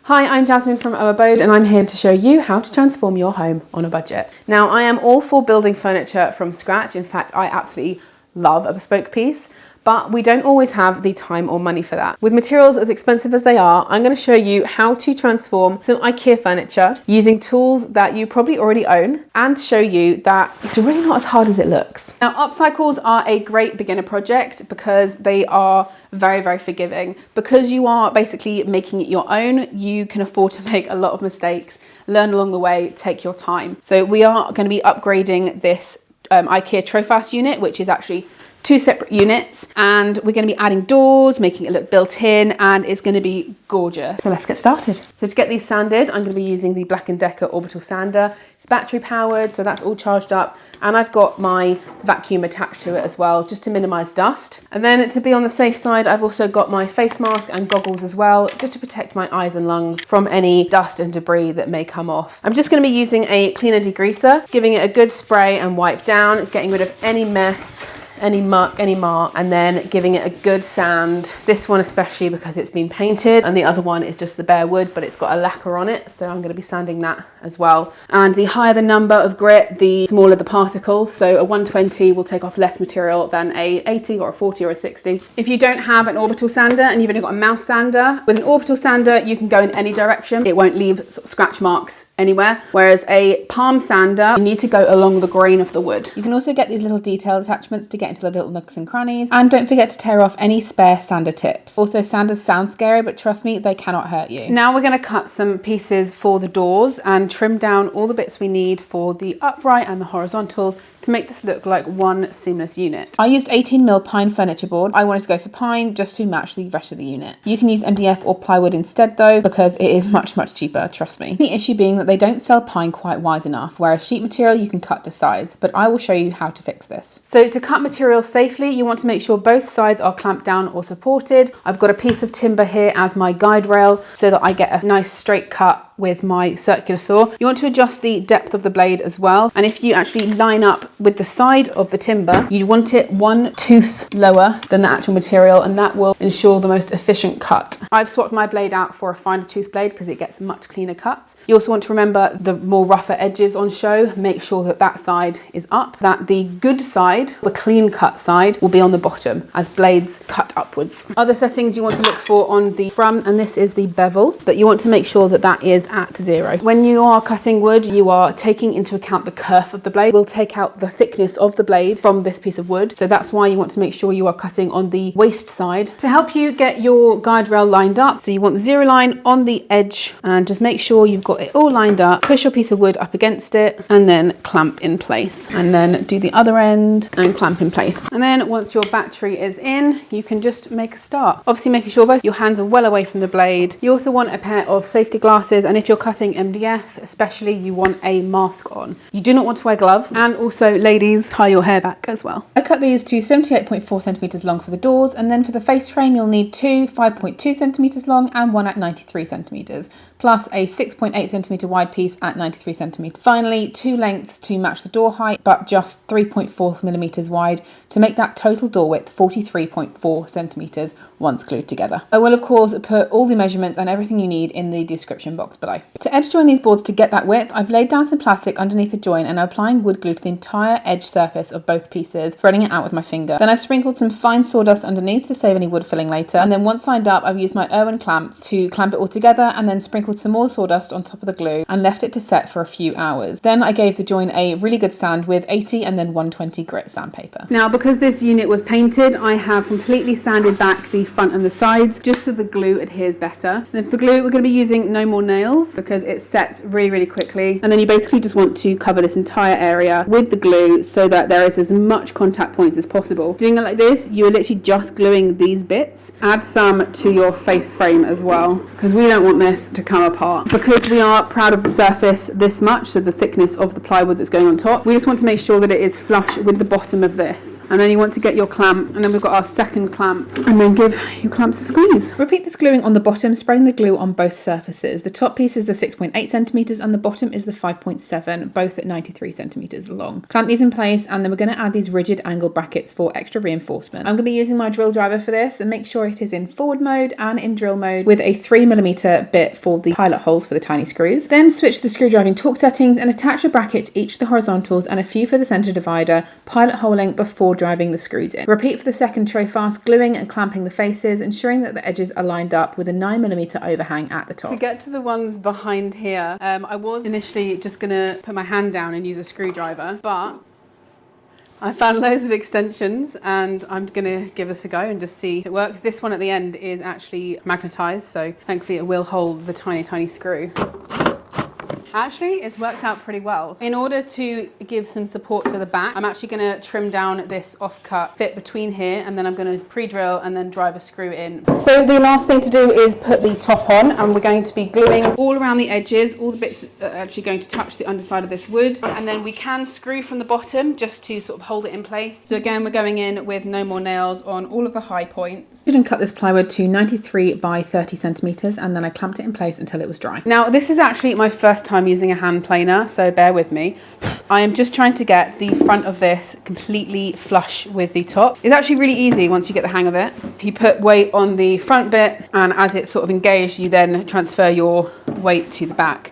Hi, I'm Jasmine from Abode and I'm here to show you how to transform your home on a budget. Now, I am all for building furniture from scratch. In fact, I absolutely love a bespoke piece, but we don't always have the time or money for that. With materials as expensive as they are, I'm going to show you how to transform some IKEA furniture using tools that you probably already own and show you that it's really not as hard as it looks. Now, upcycles are a great beginner project because they are very, very forgiving. Because you are basically making it your own, you can afford to make a lot of mistakes, learn along the way, take your time. So we are going to be upgrading this IKEA Trofast unit, which is actually two separate units, and we're going to be adding doors, making it look built in, and it's going to be gorgeous. So let's get started. So to get these sanded, I'm going to be using the Black & Decker orbital sander. It's battery powered, so that's all charged up, and I've got my vacuum attached to it as well, just to minimize dust. And then to be on the safe side, I've also got my face mask and goggles as well, just to protect my eyes and lungs from any dust and debris that may come off. I'm just going to be using a cleaner degreaser, giving it a good spray and wipe down, getting rid of any mess, any muck, any mark, and then giving it a good sand. This one especially because it's been painted, and the other one is just the bare wood, but it's got a lacquer on it, so I'm going to be sanding that as well. And the higher the number of grit, the smaller the particles, so a 120 will take off less material than a 80 or a 40 or a 60. If you don't have an orbital sander and you've only got a mouse sander, with an orbital sander you can go in any direction. It won't leave scratch marks anywhere, whereas a palm sander, you need to go along the grain of the wood. You can also get these little detail attachments to get into the little nooks and crannies, and don't forget to tear off any spare sander tips. Also, sanders sound scary, but trust me, they cannot hurt you. Now we're going to cut some pieces for the doors and trim down all the bits we need for the upright and the horizontals to make this look like one seamless unit. I used 18mm pine furniture board. I wanted to go for pine just to match the rest of the unit. You can use MDF or plywood instead though, because it is much cheaper, trust me. The issue being that they don't sell pine quite wide enough, whereas sheet material you can cut to size, but I will show you how to fix this. So to cut material safely, you want to make sure both sides are clamped down or supported. I've got a piece of timber here as my guide rail so that I get a nice straight cut with my circular saw. You want to adjust the depth of the blade as well, and if you actually line up with the side of the timber, you want it one tooth lower than the actual material, and that will ensure the most efficient cut. I've swapped my blade out for a finer tooth blade because it gets much cleaner cuts. You also want to remember the more rougher edges on show. Make sure that that side is up, that the good side, the clean cut side, will be on the bottom as blades cut upwards. Other settings you want to look for on the front, and this is the bevel, but you want to make sure that that is at 0. When you are cutting wood, you are taking into account the kerf of the blade. We'll take out the thickness of the blade from this piece of wood, so that's why you want to make sure you are cutting on the waste side. To help you get your guide rail lined up, so you want the 0 line on the edge, and just make sure you've got it all lined up. Push your piece of wood up against it and then clamp in place, and then do the other end and clamp in place. And then once your battery is in, you can just make a start. Obviously making sure both your hands are well away from the blade. You also want a pair of safety glasses, and if you're cutting MDF especially, you want a mask on. You do not want to wear gloves, and also ladies, tie your hair back as well. I cut these to 78.4 centimeters long for the doors, and then for the face frame you'll need two 5.2 centimeters long and one at 93 centimeters, plus a 6.8 centimeter wide piece at 93 centimeters. Finally, two lengths to match the door height, but just 3.4 millimeters wide to make that total door width 43.4 centimeters once glued together. I will of course put all the measurements and everything you need in the description box below. To edge join these boards to get that width, I've laid down some plastic underneath the join and I'm applying wood glue to the entire edge surface of both pieces, spreading it out with my finger. Then I've sprinkled some fine sawdust underneath to save any wood filling later, and then once lined up, I've used my Irwin clamps to clamp it all together, and then sprinkled some more sawdust on top of the glue and left it to set for a few hours. Then I gave the join a really good sand with 80 and then 120 grit sandpaper. Now, because this unit was painted, I have completely sanded back the front and the sides just so the glue adheres better. And for the glue, we're going to be using no more nails because it sets really quickly, and then you basically just want to cover this entire area with the glue so that there is as much contact points as possible. Doing it like this, you're literally just gluing these bits. Add some to your face frame as well, because we don't want this to come apart. Because we are proud of the surface this much, so the thickness of the plywood that's going on top, we just want to make sure that it is flush with the bottom of this. And then you want to get your clamp, and then we've got our second clamp, and then give your clamps a squeeze. Repeat this gluing on the bottom, spreading the glue on both surfaces. The top piece is the 6.8 centimeters and the bottom is the 5.7, both at 93 centimeters long. Clamp these in place, and then we're going to add these rigid angle brackets for extra reinforcement. I'm going to be using my drill driver for this, and make sure it is in forward mode and in drill mode with a 3mm bit for the pilot holes for the tiny screws. Then switch the screwdriving torque settings and attach a bracket to each of the horizontals and a few for the center divider, pilot holing before driving the screws in. Repeat for the second Trofast, gluing and clamping the faces, ensuring that the edges are lined up with a 9mm overhang at the top. To get to the ones behind here, I was initially just going to put my hand down and use a screwdriver, but I found loads of extensions and I'm going to give this a go and just see if it works. This one at the end is actually magnetized, so thankfully it will hold the tiny screw. Actually, it's worked out pretty well. In order to give some support to the back, I'm actually going to trim down this offcut fit between here, and then I'm going to pre-drill and then drive a screw in. So the last thing to do is put the top on, and we're going to be gluing all around the edges, all the bits that are actually going to touch the underside of this wood, and then we can screw from the bottom just to sort of hold it in place. So again, we're going in with no more nails on all of the high points. I didn't cut this plywood to 93 by 30 centimeters, and then I clamped it in place until it was dry. Now, this is actually my first time using a hand planer, so bear with me. I am just trying to get the front of this completely flush with the top. It's actually really easy once you get the hang of it. You put weight on the front bit, and as it's sort of engaged, you then transfer your weight to the back.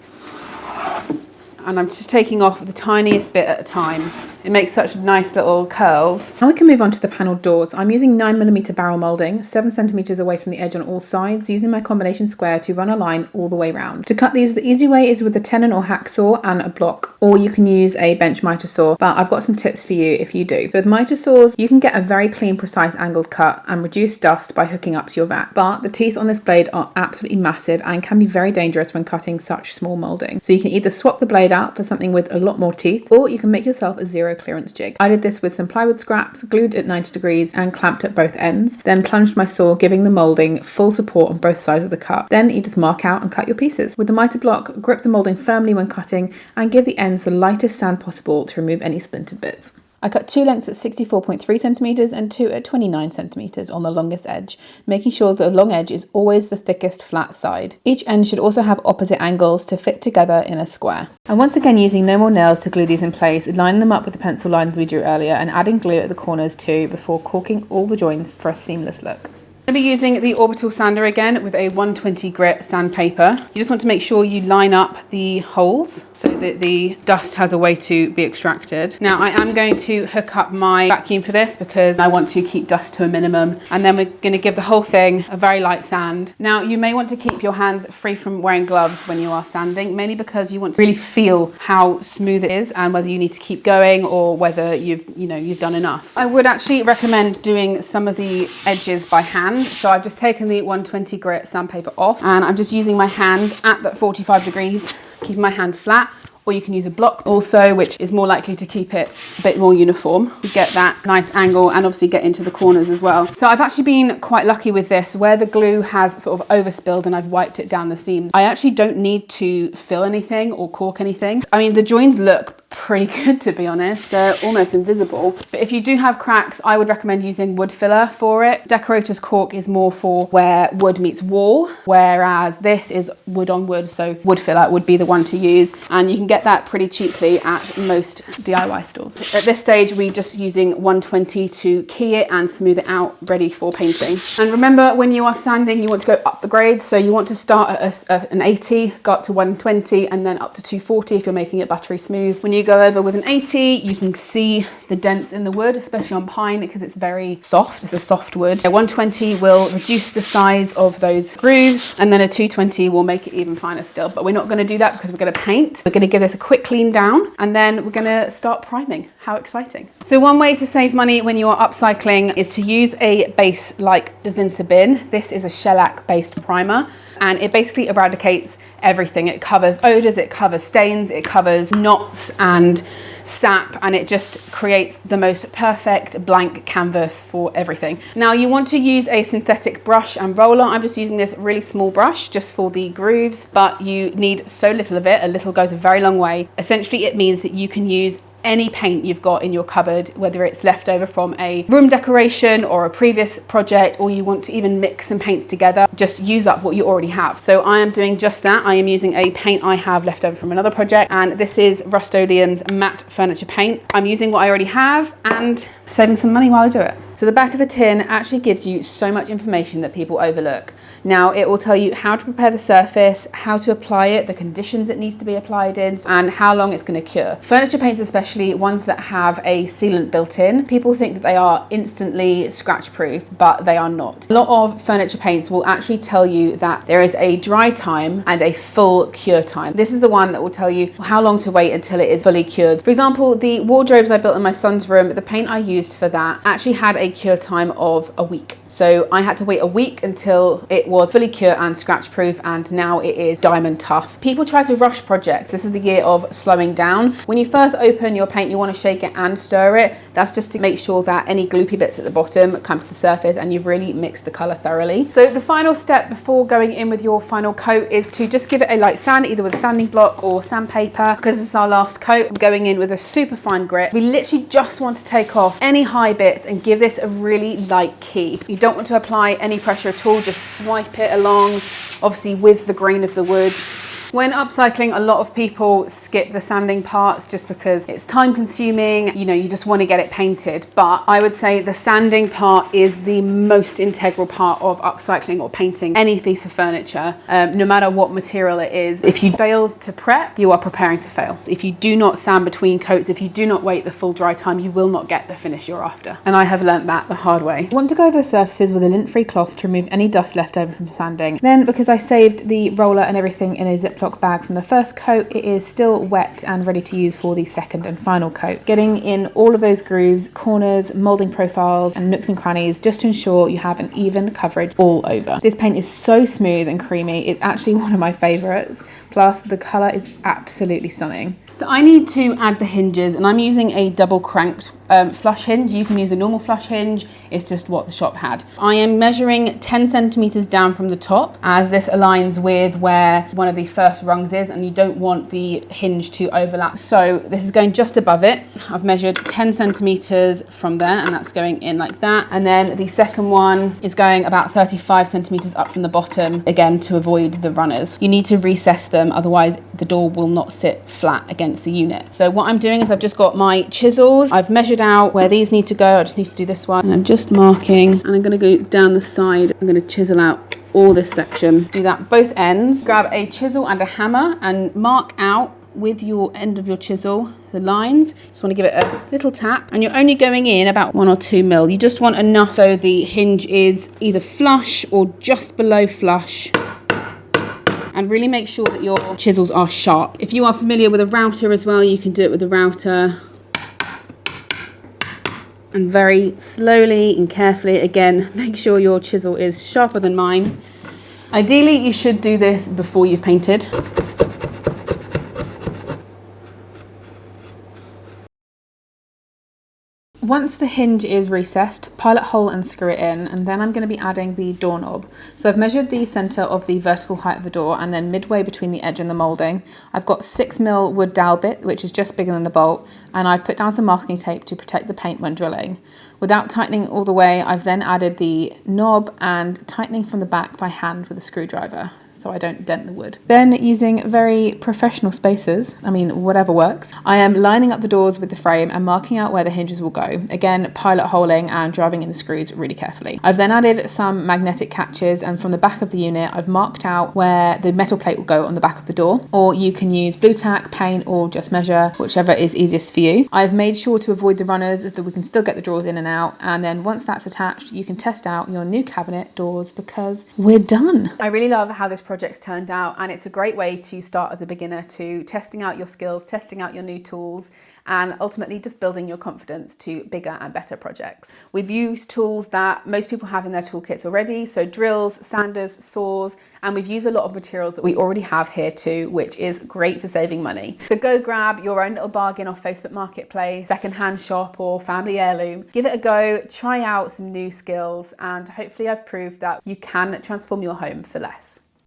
And I'm just taking off the tiniest bit at a time. It makes such nice little curls. Now we can move on to the panelled doors. I'm using 9mm barrel moulding, 7 centimeters away from the edge on all sides, using my combination square to run a line all the way round. To cut these, the easy way is with a tenon or hacksaw and a block, or you can use a bench mitre saw, but I've got some tips for you if you do. So with mitre saws, you can get a very clean, precise angled cut and reduce dust by hooking up to your vat. But the teeth on this blade are absolutely massive and can be very dangerous when cutting such small moulding. So you can either swap the blade out for something with a lot more teeth, or you can make yourself a zero clearance jig. I did this with some plywood scraps, glued at 90 degrees and clamped at both ends, then plunged my saw, giving the moulding full support on both sides of the cut. Then you just mark out and cut your pieces. With the mitre block, grip the moulding firmly when cutting and give the ends the lightest sand possible to remove any splintered bits. I cut 2 lengths at 64.3 centimeters and 2 at 29 centimeters on the longest edge, making sure that the long edge is always the thickest flat side. Each end should also have opposite angles to fit together in a square. And once again, using no more nails to glue these in place, lining them up with the pencil lines we drew earlier and adding glue at the corners too before caulking all the joints for a seamless look. I'm going to be using the orbital sander again with a 120 grit sandpaper. You just want to make sure you line up the holes so that the dust has a way to be extracted. Now I am going to hook up my vacuum for this because I want to keep dust to a minimum, and then we're going to give the whole thing a very light sand. Now you may want to keep your hands free from wearing gloves when you are sanding, mainly because you want to really feel how smooth it is and whether you need to keep going or whether you've done enough. I would actually recommend doing some of the edges by hand. So I've just taken the 120 grit sandpaper off and I'm just using my hand at that 45 degrees, keeping my hand flat, or you can use a block also, which is more likely to keep it a bit more uniform. You get that nice angle and obviously get into the corners as well. So I've actually been quite lucky with this, where the glue has sort of overspilled and I've wiped it down the seam. I actually don't need to fill anything or caulk anything. I mean, the joins look pretty good, to be honest. They're almost invisible. But if you do have cracks, I would recommend using wood filler for it. Decorator's caulk is more for where wood meets wall, whereas this is wood on wood, so wood filler would be the one to use. And you can get that pretty cheaply at most DIY stores. At this stage, we're just using 120 to key it and smooth it out, ready for painting. And remember, when you are sanding, you want to go up the grade. So you want to start at an 80, go up to 120, and then up to 240 if you're making it buttery smooth. When you go over with an 80, you can see the dents in the wood, especially on pine, because it's very soft. It's a soft wood. A 120 will reduce the size of those grooves, and then a 220 will make it even finer still. But we're not going to do that because we're going to paint. We're going to give this a quick clean down, and then we're going to start priming. How exciting. So one way to save money when you are upcycling is to use a base like Zinsa Bin. This is a shellac based primer, and it basically eradicates everything. It covers odors, it covers stains, it covers knots and sap, and it just creates the most perfect blank canvas for everything. Now you want to use a synthetic brush and roller. I'm just using this really small brush just for the grooves, but you need so little of it. A little goes a very long way. Essentially, it means that you can use any paint you've got in your cupboard, whether it's left over from a room decoration or a previous project, or you want to even mix some paints together, just use up what you already have. So I am doing just that. I am using a paint I have left over from another project, and this is Rust-Oleum's matte furniture paint. I'm using what I already have and saving some money while I do it. So the back of the tin actually gives you so much information that people overlook. Now it will tell you how to prepare the surface, how to apply it, the conditions it needs to be applied in, and how long it's going to cure. Furniture paints, especially ones that have a sealant built in, people think that they are instantly scratch proof, but they are not. A lot of furniture paints will actually tell you that there is a dry time and a full cure time. This is the one that will tell you how long to wait until it is fully cured. For example, the wardrobes I built in my son's room, the paint I used for that actually had a cure time of a week. So I had to wait a week until it was fully cure and scratch proof, and now it is diamond tough. People try to rush projects. This is the year of slowing down. When you first open your paint, you want to shake it and stir it. That's just to make sure that any gloopy bits at the bottom come to the surface and you've really mixed the color thoroughly. So the final step before going in with your final coat is to just give it a light sand, either with a sanding block or sandpaper. Because this is our last coat, I'm going in with a super fine grit. We literally just want to take off any high bits and give this a really light key. You don't want to apply any pressure at all, just swipe it along, obviously with the grain of the wood. When upcycling, a lot of people skip the sanding parts just because it's time consuming, you know, you just want to get it painted. But I would say the sanding part is the most integral part of upcycling or painting any piece of furniture, no matter what material it is. If you fail to prep, you are preparing to fail. If you do not sand between coats, if you do not wait the full dry time, you will not get the finish you're after. And I have learnt that the hard way. I want to go over the surfaces with a lint-free cloth to remove any dust left over from sanding. Then, because I saved the roller and everything in a Ziploc bag from the first coat, it is still wet and ready to use for the second and final coat. Getting in all of those grooves, corners, moulding profiles and nooks and crannies just to ensure you have an even coverage all over. This paint is so smooth and creamy. It's actually one of my favorites. Plus the color is absolutely stunning. So I need to add the hinges, and I'm using a double cranked flush hinge. You can use a normal flush hinge, it's just what the shop had. I am measuring 10 centimeters down from the top, as this aligns with where one of the first rungs is, and you don't want the hinge to overlap. So this is going just above it. I've measured 10 centimeters from there, and that's going in like that. And then the second one is going about 35 centimeters up from the bottom, again to avoid the runners. You need to recess them, otherwise the door will not sit flat against the unit. So what I'm doing is I've just got my chisels. I've measured out where these need to go. I just need to do this one. And I'm just marking, and I'm going to go down the side. I'm going to chisel out all this section. Do that both ends. Grab a chisel and a hammer and mark out with your end of your chisel the lines. Just want to give it a little tap, and you're only going in about 1 or 2 mil. You just want enough so the hinge is either flush or just below flush. And really make sure that your chisels are sharp. If you are familiar with a router as well, you can do it with the router. And very slowly and carefully, again, make sure your chisel is sharper than mine. Ideally, you should do this before you've painted. Once the hinge is recessed, pilot hole and screw it in, and then I'm going to be adding the doorknob. So I've measured the centre of the vertical height of the door, and then midway between the edge and the moulding, I've got 6mm wood dowel bit, which is just bigger than the bolt, and I've put down some masking tape to protect the paint when drilling. Without tightening all the way, I've then added the knob and tightening from the back by hand with a screwdriver, so I don't dent the wood. Then, using very professional spacers, I mean whatever works, I am lining up the doors with the frame and marking out where the hinges will go. Again, pilot holing and driving in the screws really carefully. I've then added some magnetic catches, and from the back of the unit I've marked out where the metal plate will go on the back of the door, or you can use blue tack, paint, or just measure, whichever is easiest for you. I've made sure to avoid the runners so that we can still get the drawers in and out, and then once that's attached you can test out your new cabinet doors because we're done. I really love how this project's turned out, and it's a great way to start as a beginner to testing out your skills, testing out your new tools, and ultimately just building your confidence to bigger and better projects. We've used tools that most people have in their toolkits already, so drills, sanders, saws, and we've used a lot of materials that we already have here too, which is great for saving money. So go grab your own little bargain off Facebook Marketplace, secondhand shop, or family heirloom. Give it a go, try out some new skills, and hopefully I've proved that you can transform your home for less.